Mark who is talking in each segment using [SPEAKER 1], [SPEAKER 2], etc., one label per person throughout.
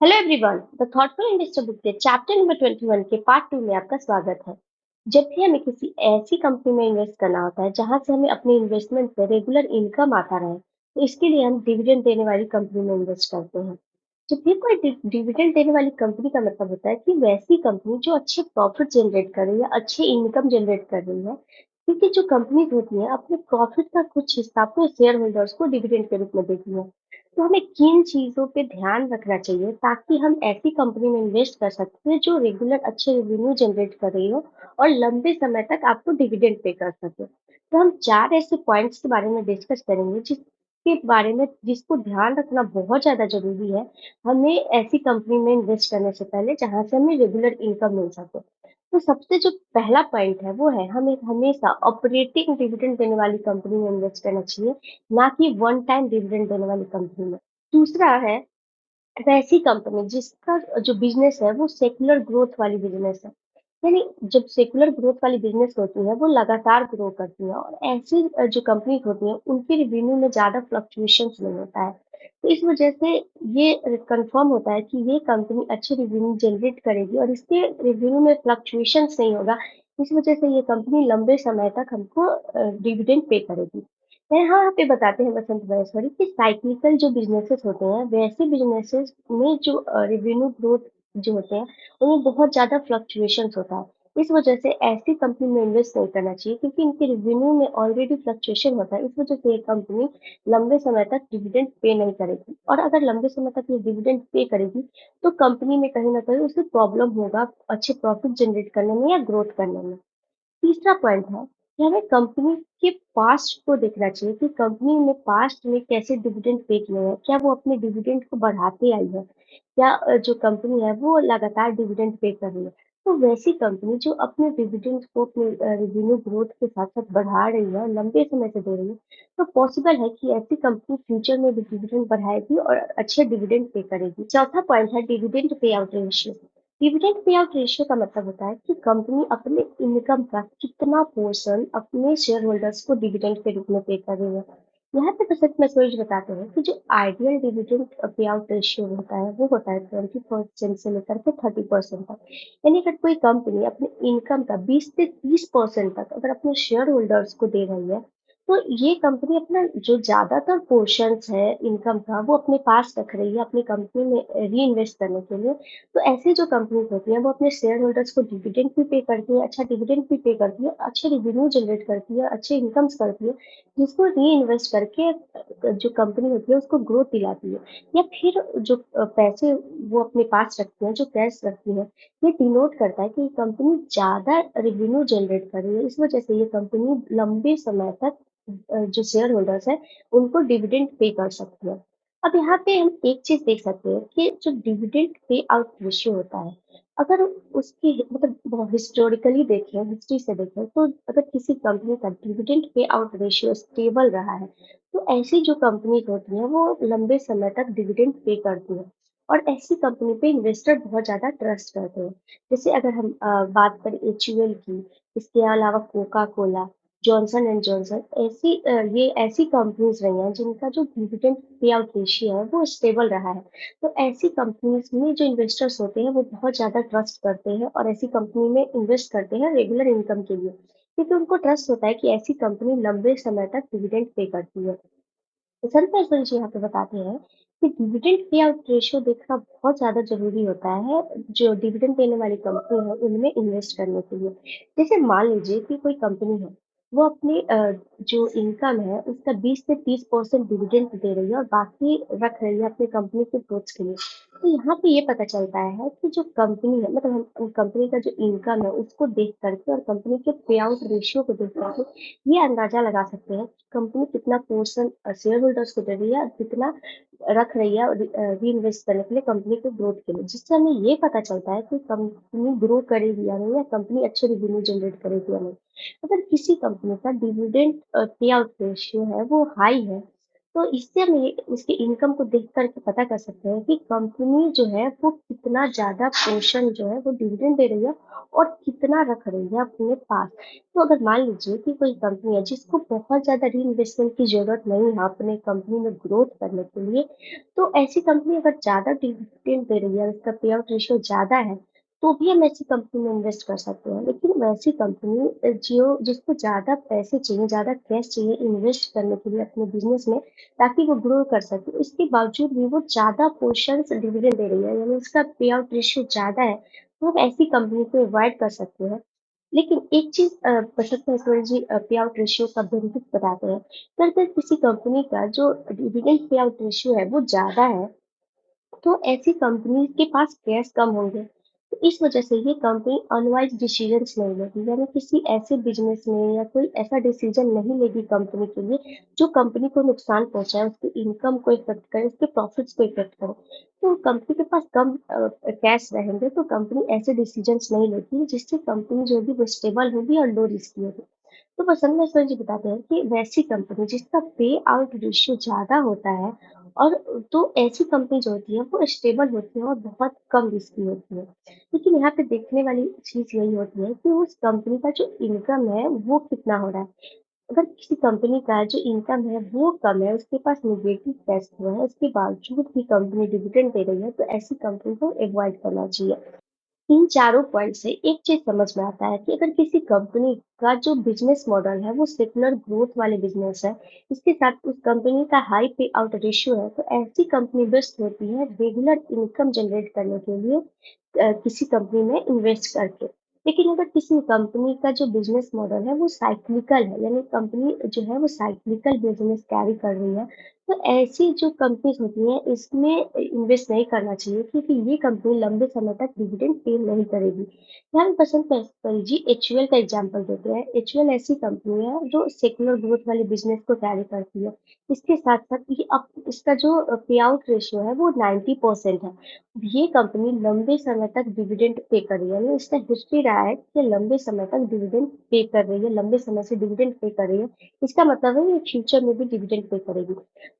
[SPEAKER 1] Hello everyone, the thoughtful investor book के chapter number 21 के part 2 में आपका स्वागत है। जब भी हमें किसी ऐसी कंपनी में इन्वेस्ट करना होता है जहां से हमें अपने इन्वेस्टमेंट से रेगुलर इनकम आता रहे, तो इसके लिए हम डिविडेंड देने वाली कंपनी में इन्वेस्ट करते हैं। जब भी कोई डिविडेंड देने वाली कंपनी का मतलब होता है कि वैसी कंपनी जो अच्छे प्रॉफिट जनरेट कर रही है, अच्छे इनकम जनरेट कर रही है। क्योंकि जो कंपनीज होती हैं अपने प्रॉफिट का कुछ हिस्सा अपने शेयर होल्डर्स को डिविडेंड के रूप में देती हैं। तो हमें किन चीज़ों पे ध्यान रखना चाहिए ताकि हम ऐसी कंपनी में इन्वेस्ट कर सकते हैं जो रेगुलर अच्छे रेवेन्यू जनरेट कर रही हो और लंबे समय तक आपको डिविडेंड पे कर सके। तो हम 4 ऐसे पॉइंट्स के बारे में डिस्कस करेंगे जिसके बारे में जिसको ध्यान रखना बहुत ज़्यादा ज़रूरी है, हमें ऐसी कंपनी में इन्वेस्ट करने से पहले जहाँ से हमें रेगुलर इनकम मिल सके। तो सबसे जो पहला पॉइंट है वो है हमें हमेशा ऑपरेटिंग डिविडेंड देने वाली कंपनी में इन्वेस्ट करना चाहिए, ना कि वन टाइम डिविडेंड देने वाली कंपनी में। दूसरा है वैसी कंपनी जिसका जो बिज़नेस है वो सेक्युलर ग्रोथ वाली बिज़नेस है। यानी जब सेक्युलर ग्रोथ वाली बिज़नेस होती है वो लगातार ग्रो करती है और ऐसी जो कंपनीज़ होती हैं उनके रेवेन्यू में ज़्यादा फ्लक्चुएशंस नहीं होता है। तो इस वजह से ये कन्फर्म होता है कि ये कंपनी अच्छे रेवेन्यू जनरेट करेगी और इसके रेवेन्यू में फ्लक्चुएशंस नहीं होगा। इस वजह से ये कंपनी लंबे समय तक हमको डिविडेंड पे करेगी। यहाँ पे बताते हैं वसंत महेश्वरी कि साइक्लिकल जो बिजनेसेस होते हैं वैसे बिजनेसेस में जो रेवेन्यू ग्रोथ जो होते हैं उनमें बहुत ज्यादा फ्लक्चुएशंस होता है। इस वजह से ऐसी कंपनी में इन्वेस्ट नहीं करना चाहिए क्योंकि इनके रेवेन्यू में ऑलरेडी फ्लक्चुएशन होता है। इस वजह से ये कंपनी लंबे समय तक डिविडेंड पे नहीं करेगी और अगर लंबे समय तक ये डिविडेंड पे करेगी तो कंपनी में कहीं ना कहीं उसे प्रॉब्लम होगा अच्छे प्रॉफिट जनरेट करने में या ग्रोथ करने में। तीसरा पॉइंट है कि हमें कंपनी के पास्ट को देखना चाहिए कि कंपनी ने पास्ट में कैसे डिविडेंड पे किए हैं, क्या वो अपने डिविडेंड को बढ़ाते आई है, क्या जो कंपनी है वो लगातार डिविडेंड पे कर रही है। तो वैसी कंपनी जो अपने डिविडेंड को अपने रेवेन्यू ग्रोथ के साथ साथ बढ़ा रही है, लंबे समय से दे रही है, तो पॉसिबल है कि ऐसी कंपनी फ्यूचर में भी डिविडेंड बढ़ाएगी और अच्छे डिविडेंड पे करेगी। चौथा पॉइंट है dividend pay out ratio. Dividend pay out ratio का मतलब होता है कि कंपनी अपने इनकम का कितना पोर्शन अपने शेयर होल्डर्स को डिविडेंड के रूप में पे कर रही है। यहाँ पे बसंत मैथमेटिक्स बताते हैं कि जो ideal dividend pay out ratio होता है वो होता है 20% से लेकर के 30% तक। यानी अगर कोई कंपनी अपने इनकम का 20 से 30% तक अगर अपने शेयर होल्डर्स को दे रही है, तो ये कंपनी अपना जो ज्यादातर पोर्शंस है इनकम का वो अपने पास रख रही है अपनी कंपनी में री इन्वेस्ट करने के लिए। तो ऐसी जो कंपनीज होती हैं वो अपने शेयर होल्डर्स को डिविडेंड भी पे करती है, अच्छा डिविडेंड भी पे करती है, अच्छे रेवेन्यू जनरेट करती है, अच्छे इनकम्स करती है, जिसको री इन्वेस्ट करके जो कंपनी होती है उसको ग्रोथ दिलाती है। या फिर जो पैसे वो अपने पास रखती है, जो कैश रखती है, ये डिनोट करता है कि कंपनी ज्यादा रेवेन्यू जनरेट कर रही है। इस वजह से ये कंपनी लंबे समय तक जो शेयर होल्डर्स है उनको डिविडेंड पे कर सकती है। अब यहाँ पे हम एक चीज देख सकते हैं कि जो डिविडेंड पे आउट रेशियो होता है, अगर उसकी मतलब हिस्टोरिकली देखें, हिस्ट्री से देखें, तो अगर किसी कंपनी का dividend pay out ratio stable रहा है, तो ऐसी जो कंपनीज होती हैं वो लंबे समय तक डिविडेंड पे करती हैं और ऐसी कंपनी पे इन्वेस्टर बहुत ज्यादा ट्रस्ट करते हैं। जैसे अगर हम बात करें एचयूएल की, इसके अलावा Coca Cola, Johnson and Johnson, ये ऐसी कंपनीज रही हैं जिनका जो डिविडेंड पे आउट रेशियो है वो स्टेबल रहा है। तो ऐसी कंपनीज में जो इन्वेस्टर्स होते हैं वो बहुत ज्यादा ट्रस्ट करते हैं और ऐसी कंपनी में इन्वेस्ट करते हैं रेगुलर इनकम के लिए, क्योंकि उनको ट्रस्ट होता है कि ऐसी कंपनी लंबे समय तक डिविडेंड पे करती है। सर फैसल जी यहाँ पे बताते हैं कि डिविडेंड पे आउट रेशियो देखना बहुत ज्यादा जरूरी होता है जो डिविडेंड देने वाली कंपनी है उनमें इन्वेस्ट करने के लिए। जैसे मान लीजिए कि कोई कंपनी है, वो अपने जो इनकम है उसका 20 से 30% डिविडेंड दे रही है और बाकी रख रही है अपनी कंपनी के ग्रोथ के लिए। तो यहाँ पे ये पता चलता है कि जो कंपनी है मतलब हम कंपनी का जो इनकम है उसको देख करके और कंपनी के पे आउट रेशियो को देख करके ये अंदाजा लगा सकते हैं कंपनी कितना पोर्शन शेयर होल्डर्स को दे रही है और कितना रख रही है री इन्वेस्ट करने के लिए कंपनी के ग्रोथ के लिए, जिससे हमें ये पता चलता है कि कंपनी ग्रो करेगी या नहीं या कंपनी अच्छे रिवेन्यू जनरेट करेगी या नहीं। अगर किसी कंपनी का डिविडेंड पे आउट रेशियो है वो हाई है, तो इससे हम ये उसके इनकम को देख करके पता कर सकते हैं कि कंपनी जो है वो कितना ज्यादा पोर्शन जो है वो डिविडेंड दे रही है और कितना रख रही है अपने पास। तो अगर मान लीजिए कि कोई कंपनी है जिसको बहुत ज़्यादा रीइन्वेस्टमेंट की ज़रूरत नहीं है अपने कंपनी में ग्रोथ करने के लिए, तो ऐसी कंपनी अगर ज़्यादा डिविडेंड दे रही है, उसका पे आउट रेशियो ज़्यादा है, तो भी हम ऐसी कंपनी में इन्वेस्ट कर सकते हैं। लेकिन वैसी कंपनी जो जिसको ज़्यादा पैसे चाहिए, ज़्यादा कैश चाहिए इन्वेस्ट करने के लिए अपने बिज़नेस में, ताकि वो ग्रो कर सके, इसके बावजूद भी वो ज़्यादा पोर्शंस डिविडेंड दे रही है, यानी उसका पे आउट रेशियो ज़्यादा है, तो हम ऐसी कंपनी को अवॉइड कर सकते हैं। लेकिन एक चीज़ बचत में जी पे आउट रेशियो का बेनिफिट बताते हैं। तो अगर किसी कंपनी का जो डिविडेंड पे आउट रेशियो है वो ज़्यादा है, तो ऐसी कंपनी के पास कैश कम होंगे। तो इस वजह से ये कंपनी अनवाइज डिसीजंस नहीं लेगी, यानी किसी ऐसे बिजनेस में या कोई ऐसा डिसीजन नहीं लेगी कंपनी के लिए जो कंपनी को नुकसान पहुंचाए, उसके इनकम को इफेक्ट करे, उसके प्रॉफिट्स को इफेक्ट करे। तो कंपनी के पास कम कैश रहेंगे तो कंपनी ऐसे डिसीजंस नहीं लेती जिससे कंपनी जो होगी वो स्टेबल होगी और लो रिस्क होगी। तो बस हम में सर जी बताते हैं कि वैसी कंपनी जिसका पे आउट रेशियो ज़्यादा होता है और तो ऐसी कंपनी जो होती है वो स्टेबल होती है और बहुत कम रिस्की होती है। लेकिन यहाँ पे देखने वाली चीज़ यही होती है कि उस कंपनी का जो इनकम है वो कितना हो रहा है। अगर किसी कंपनी का जो इनकम है वो कम है, उसके पास नेगेटिव कैश फ्लो है, उसके बावजूद भी कंपनी डिविडेंड दे रही है, तो ऐसी कंपनी को अवॉइड करना चाहिए। इन चारों पॉइंट से एक चीज समझ में आता है कि अगर किसी कंपनी का जो बिजनेस मॉडल है वो सेक्युलर ग्रोथ वाले बिजनेस है, इसके साथ उस कंपनी का हाई पे आउट रेशियो है, तो ऐसी कंपनी बेस्ट होती है रेगुलर इनकम जनरेट करने के लिए किसी कंपनी में इन्वेस्ट करके। लेकिन अगर किसी कंपनी का जो बिजनेस मॉडल है वो साइक्लिकल है, यानी कंपनी जो है वो साइक्लिकल बिजनेस कैरी कर रही है, तो ऐसी जो कंपनीज होती हैं इसमें इन्वेस्ट नहीं करना चाहिए, क्योंकि ये कंपनी लंबे समय तक डिविडेंड पे नहीं करेगी। यहाँ पे पसंद कर जी एचयूएल का एग्जांपल देते हैं। एचयूएल ऐसी कंपनी है जो सेक्युलर ग्रोथ वाले बिजनेस को कैरी करती है। इसके साथ साथ ये अब इसका जो पे आउट रेशियो है वो 90% है। ये कंपनी लंबे समय तक डिविडेंड पे कर रही है, यानी इसका हिस्ट्री रहा है कि लंबे समय तक डिविडेंड पे कर रही है, लंबे समय से डिविडेंड पे कर रही है। इसका मतलब है ये फ्यूचर में भी डिविडेंड पे करेगी।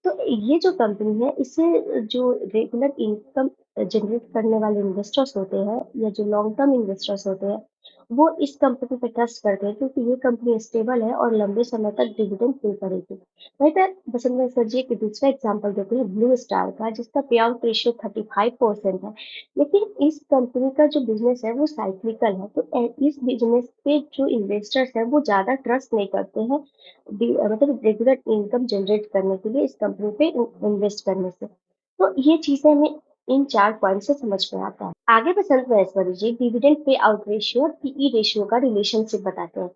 [SPEAKER 1] तो ये जो कंपनी है इससे जो रेगुलर इनकम जनरेट करने वाले इन्वेस्टर्स होते हैं या जो लॉन्ग टर्म इन्वेस्टर्स होते हैं, वो इस कंपनी पे ट्रस्ट करते हैं क्योंकि ये कंपनी स्टेबल है और लंबे समय तक डिविडेंड पे करेगी। वहीं पर बसंत सर जी एक दूसरा एग्जांपल देते हैं ब्लू स्टार का, जिसका पे आउट रेशियो 35% है। लेकिन इस कंपनी का जो बिजनेस है वो साइक्लिकल है, तो इस बिजनेस पे जो इन्वेस्टर्स है वो ज्यादा ट्रस्ट नहीं करते हैं मतलब रेगुलर इनकम जनरेट करने के लिए इस कंपनी पे इन्वेस्ट करने से। तो ये चीजें हमें इन 4 पॉइंट से समझ में आता है। आगे बसंत महेश्वरी जी डिविडेंड पे आउट रेशियो और पीई रेशियो का रिलेशनशिप बताते हैं।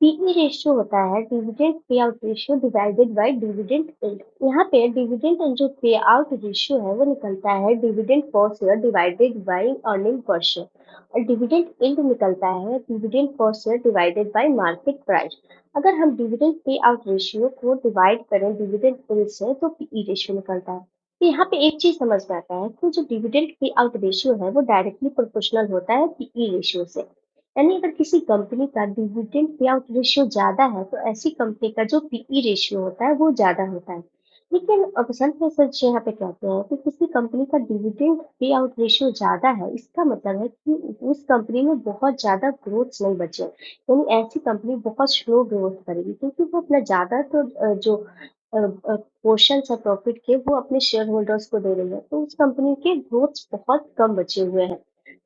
[SPEAKER 1] पीई रेशियो होता है dividend pay out ratio divided by dividend yield. यहाँ पे डिविडेंड जो पे आउट रेशियो है वो निकलता है dividend per share divided by earning per share, और डिविडेंड यील्ड निकलता है dividend per share divided by market price. अगर हम डिविडेंड पे आउट रेशियो को डिवाइड करें डिविडेंड यील्ड से तो पीई रेशियो निकलता है। तो यहाँ पे एक चीज समझ में आता है कि जो डिविडेंड पे आउट रेशियो है वो डायरेक्टली प्रोपोर्शनल होता है पीई रेशियो से। यानी अगर किसी कंपनी का डिविडेंड पे आउट रेशियो ज्यादा है तो ऐसी कंपनी का जो पीई रेशियो होता है वो ज्यादा होता है। लेकिन बसंत रिसर्च यहाँ पे कहते हैं कि किसी कंपनी का डिविडेंड पे आउट रेशियो ज्यादा है, इसका मतलब है कि उस कंपनी में बहुत ज्यादा ग्रोथ नहीं बचे, यानी ऐसी कंपनी बहुत स्लो ग्रोथ करेगी क्योंकि वो अपना ज्यादा तो जो पोर्शन है प्रॉफिट के वो अपने शेयर होल्डर्स को दे रही है, तो उस कंपनी के ग्रोथ बहुत कम बचे हुए हैं,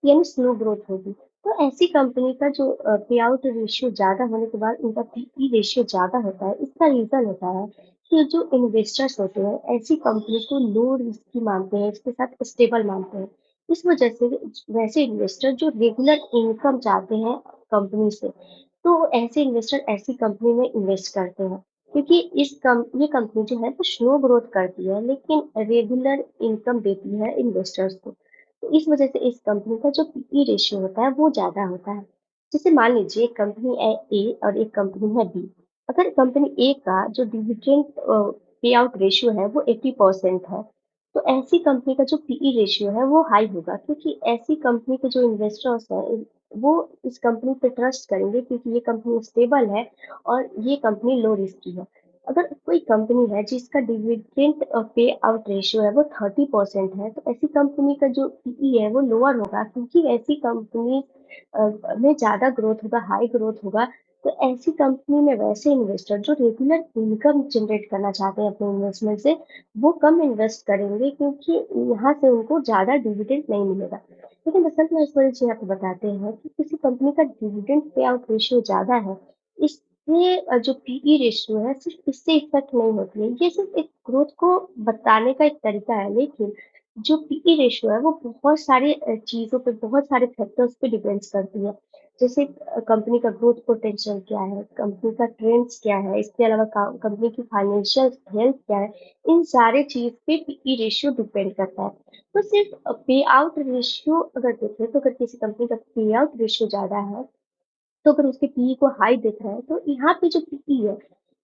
[SPEAKER 1] यानी स्लो ग्रोथ होगी। तो ऐसी कंपनी का जो पे आउट रेशियो ज्यादा होने के बाद उनका पीई रेशियो ज्यादा होता है, इसका रीजन होता है कि जो इन्वेस्टर्स होते हैं ऐसी कंपनी को लो रिस्की मानते हैं, इसके साथ स्टेबल मानते हैं। इस वजह से वैसे इन्वेस्टर जो रेगुलर इनकम चाहते हैं कंपनी से, तो ऐसे इन्वेस्टर ऐसी कंपनी में इन्वेस्ट करते हैं, क्योंकि ये कंपनी जो है वो स्लो ग्रोथ करती है लेकिन रेगुलर इनकम देती है इन्वेस्टर्स को। तो इस वजह से इस कंपनी का जो पीई रेशियो होता है वो ज्यादा होता है। जैसे मान लीजिए एक कंपनी है ए और एक कंपनी है बी। अगर कंपनी ए का जो डिविडेंड पे आउट रेशियो है वो 80% है, तो ऐसी कंपनी का जो पीई रेशियो है वो हाई होगा, क्योंकि ऐसी कंपनी के जो इन्वेस्टर्स हैं वो इस कंपनी पे ट्रस्ट करेंगे क्योंकि ये कंपनी स्टेबल है और ये कंपनी लो रिस्की है। अगर कोई कंपनी है जिसका डिविडेंड पे आउट रेशियो है वो 30% है, तो ऐसी कंपनी का जो पीई है वो लोअर होगा, क्योंकि ऐसी कंपनी में ज़्यादा ग्रोथ होगा, हाई ग्रोथ होगा। तो ऐसी कंपनी में वैसे इन्वेस्टर जो रेगुलर इनकम जनरेट करना चाहते हैं अपने इन्वेस्टमेंट से, वो कम इन्वेस्ट करेंगे, क्योंकि यहाँ से उनको ज़्यादा डिविडेंड नहीं मिलेगा। लेकिन असल में ऐश्वर्या जी आपको बताते हैं कि किसी कंपनी का डिविडेंड पे आउट रेशियो ज़्यादा है, इससे जो पीई रेशियो है सिर्फ इससे इफेक्ट नहीं होती है। ये सिर्फ एक ग्रोथ को बताने का एक तरीका है, लेकिन जो पीई रेशियो है वो बहुत सारे चीज़ों पे, बहुत सारे फैक्टर्स पे डिपेंड्स करती है। जैसे कंपनी का ग्रोथ पोटेंशियल क्या है, कंपनी का ट्रेंड्स क्या है, इसके अलावा कंपनी की फाइनेंशियल हेल्थ क्या है, इन सारे चीज़ पे पीई रेशियो डिपेंड करता है। तो सिर्फ पे आउट रेशियो अगर देखें, तो अगर किसी कंपनी का पे आउट रेशियो ज़्यादा है, तो अगर उसके पीई को हाई दिख रहा है, तो यहाँ पे जो पीई है,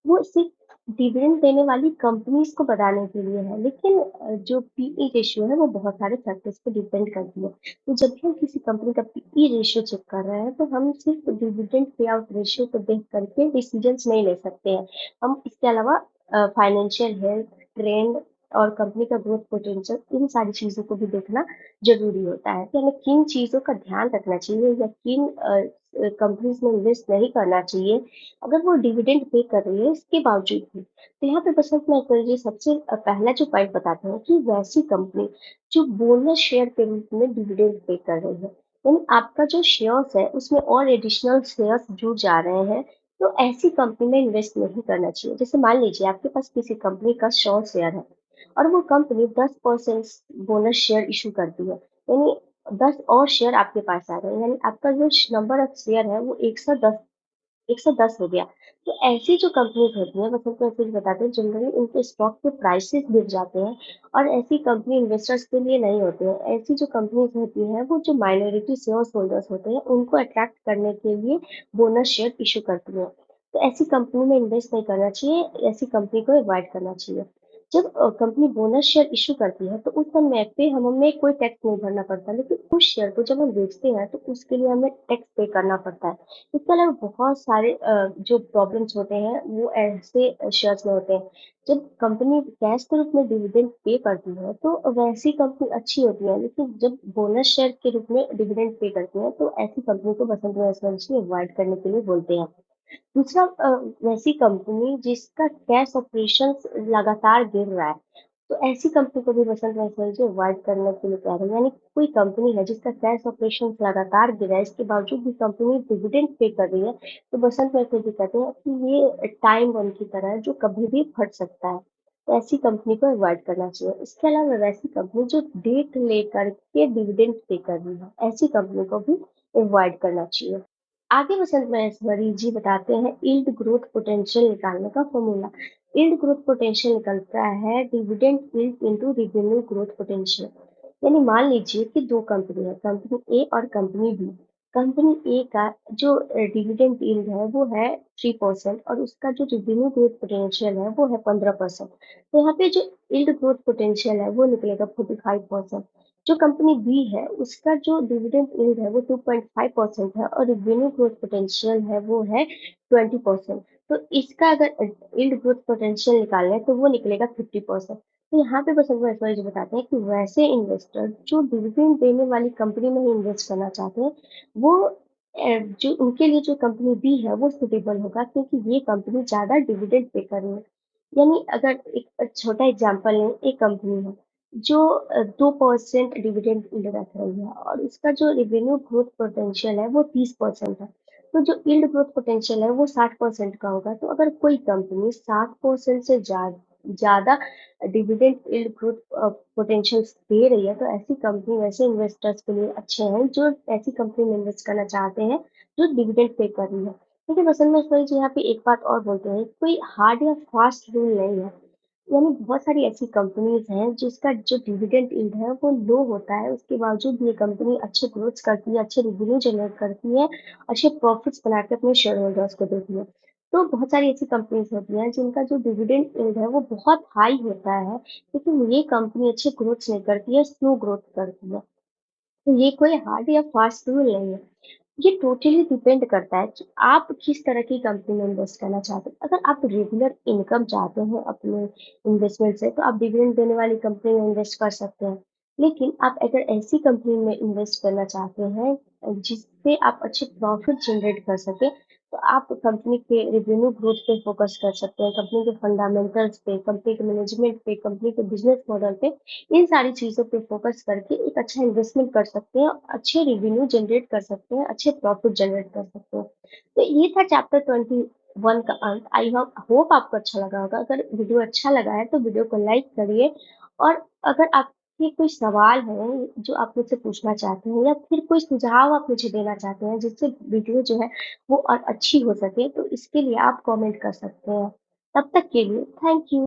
[SPEAKER 1] वो सिर्फ डिविडेंड देने वाली कंपनीज़ को बताने के लिए है, लेकिन जो पीई रेशियो है, वो बहुत सारे फैक्टर्स पे डिपेंड करती है। तो जब भी हम किसी कंपनी का पीई रेशियो चेक कर रहे हैं, तो हम सिर्फ डिविडेंड पे आउट रेशियो को देख करके डिसीजंस नहीं ले सकते हैं। हम इसके अलावा फाइनेंशियल हेल्थ, ट्रेंड और कंपनी का ग्रोथ पोटेंशियल, इन सारी चीज़ों को भी देखना ज़रूरी होता है कि हमें किन चीज़ों का ध्यान रखना चाहिए या किन कंपनीज में इन्वेस्ट नहीं करना चाहिए, अगर वो डिविडेंड पे कर रही है इसके बावजूद भी। तो यहाँ पे बसंत नायकर जी सबसे पहला जो पॉइंट बताते हैं कि वैसी कंपनी जो बोनस शेयर के रूप में डिविडेंड पे कर रही है, यानी आपका जो शेयर्स है उसमें और एडिशनल शेयर्स जुड़ जा रहे हैं, तो ऐसी कंपनी में इन्वेस्ट नहीं करना चाहिए। जैसे मान लीजिए आपके पास किसी कंपनी का 100 शेयर है और वो कंपनी 10% बोनस शेयर इशू करती है, यानी 10 और शेयर आपके पास आ रहे हैं, यानी आपका जो नंबर ऑफ शेयर है वो 110 हो गया। तो ऐसी जो कंपनीज होती हैं, मतलब मैं फिर बताते हैं, जनरली उनके स्टॉक के प्राइसेस गिर जाते हैं और ऐसी कंपनी इन्वेस्टर्स के लिए नहीं होती है। ऐसी जो कंपनीज होती हैं वो जो माइनॉरिटी शेयर होल्डर्स होते हैं उनको अट्रैक्ट करने के लिए बोनस शेयर इशू करती हैं। तो ऐसी कंपनी में इन्वेस्ट नहीं करना चाहिए, ऐसी कंपनी को अवॉइड करना चाहिए। जब कंपनी बोनस शेयर इशू करती है, तो उस समय पे हमें कोई टैक्स नहीं भरना पड़ता, लेकिन उस शेयर को जब हम बेचते हैं तो उसके लिए हमें टैक्स पे करना पड़ता है। इसके अलावा बहुत सारे जो प्रॉब्लम्स होते हैं वो ऐसे शेयर्स में होते हैं। जब कंपनी कैश के रूप में डिविडेंड पे करती है तो वैसी कंपनी अच्छी होती है, लेकिन जब बोनस शेयर के रूप में डिविडेंड पे करती है तो ऐसी कंपनी को बसंत इन्वेस्टमेंट अवॉइड करने के लिए बोलते हैं। दूसरा वैसी कंपनी जिसका कैश ऑपरेशंस लगातार गिर रहा है, तो ऐसी कंपनी को भी बसंत नेशनल जी अवॉइड करने के लिए कह रहे हैं। यानी कोई कंपनी है जिसका कैश ऑपरेशंस लगातार गिरा है, इसके बावजूद भी कंपनी डिविडेंड पे कर रही है, तो बसंत नेशनल जी कहते हैं कि ये टाइम बम की तरह है जो कभी भी फट सकता है। तो ऐसी कंपनी को अवॉइड करना चाहिए। इसके अलावा वैसी कंपनी जो डेट लेकर के डिविडेंड पे कर रही है, ऐसी कंपनी को भी अवॉइड करना चाहिए। आगे वसंत महेश्वरी जी बताते हैं यील्ड ग्रोथ पोटेंशियल निकालने का फॉर्मूला। यील्ड ग्रोथ पोटेंशियल निकलता है dividend yield into revenue growth potential. यानी मान लीजिए कि दो कंपनी है, कंपनी ए और कंपनी बी। कंपनी ए का जो डिविडेंड यील्ड है वो है 3% और उसका जो रेवेन्यू ग्रोथ पोटेंशियल है वो है 15%। तो यहाँ पे जो यील्ड ग्रोथ पोटेंशियल है वो निकलेगा 45%। जो कंपनी बी है उसका जो डिविडेंड यील्ड है वो 2.5% है और रेवेन्यू ग्रोथ पोटेंशियल है वो है 20%। तो इसका अगर यील्ड ग्रोथ पोटेंशियल निकालना है तो वो निकलेगा 50%। तो यहाँ पे बस ऐश्वर्या जी बताते हैं कि वैसे इन्वेस्टर जो डिविडेंड देने वाली कंपनी में ही इन्वेस्ट करना चाहते हैं, वो जो उनके लिए जो कंपनी बी है वो सुटेबल होगा, क्योंकि ये कंपनी ज्यादा डिविडेंड पे कर रही है। यानी अगर एक छोटा एग्जांपल लें, एक कंपनी है जो 2% डिविडेंड यील्ड रख रही है और उसका जो रेवेन्यू ग्रोथ पोटेंशियल है वो 30% है। तो जो यील्ड ग्रोथ पोटेंशियल है वो 60% का होगा। तो अगर कोई कंपनी 60% से ज्यादा डिविडेंड यील्ड ग्रोथ पोटेंशियल दे रही है, तो ऐसी कंपनी वैसे इन्वेस्टर्स के लिए अच्छे हैं जो ऐसी कंपनी में इन्वेस्ट करना चाहते हैं जो डिविडेंड पे कर रही है। देखिए बसंत में जी यहाँ पे एक बात और बोलते हैं, कोई हार्ड या फास्ट रूल नहीं है। यानी बहुत सारी ऐसी कंपनीज हैं जिसका जो डिविडेंड यील्ड है वो लो होता है, उसके बावजूद ये कंपनी अच्छे ग्रोथ करती है, अच्छे रेवेन्यू जनरेट करती है, अच्छे प्रॉफिट्स बना के अपने शेयर होल्डर्स को देती है। तो बहुत सारी ऐसी कंपनीज होती हैं जिनका जो डिविडेंड यील्ड है वो बहुत हाई होता है, लेकिन ये कंपनी अच्छे ग्रोथ नहीं करती है, स्लो ग्रोथ करती है। तो ये कोई हार्ड या फास्ट रूल नहीं है। ये टोटली डिपेंड करता है कि आप किस तरह की कंपनी में इन्वेस्ट करना चाहते हैं। अगर आप रेगुलर इनकम चाहते हैं अपने इन्वेस्टमेंट से, तो आप डिविडेंड देने वाली कंपनी में इन्वेस्ट कर सकते हैं। लेकिन आप अगर ऐसी कंपनी में इन्वेस्ट करना चाहते हैं जिससे आप अच्छे प्रॉफिट जनरेट कर सकें, तो आप कंपनी के रेवेन्यू ग्रोथ पे फोकस कर सकते हैं, कंपनी के फंडामेंटल्स पे, कंपनी के मैनेजमेंट पे, कंपनी के बिजनेस मॉडल पे, इन सारी चीज़ों पे फ़ोकस करके एक अच्छा इन्वेस्टमेंट कर सकते हैं, अच्छे रेवेन्यू जनरेट कर सकते हैं, अच्छे प्रॉफ़िट जनरेट कर सकते हैं। तो ये था चैप्टर 21 का अंत। आई होप आपको अच्छा लगा होगा। अगर वीडियो अच्छा लगा है तो वीडियो को लाइक करिए, और अगर आपके कोई सवाल है जो आप मुझसे पूछना चाहते हैं, या फिर कोई सुझाव आप मुझे देना चाहते हैं जिससे वीडियो जो है वो और अच्छी हो सके, तो इसके लिए आप कमेंट कर सकते हैं। तब तक के लिए थैंक यू।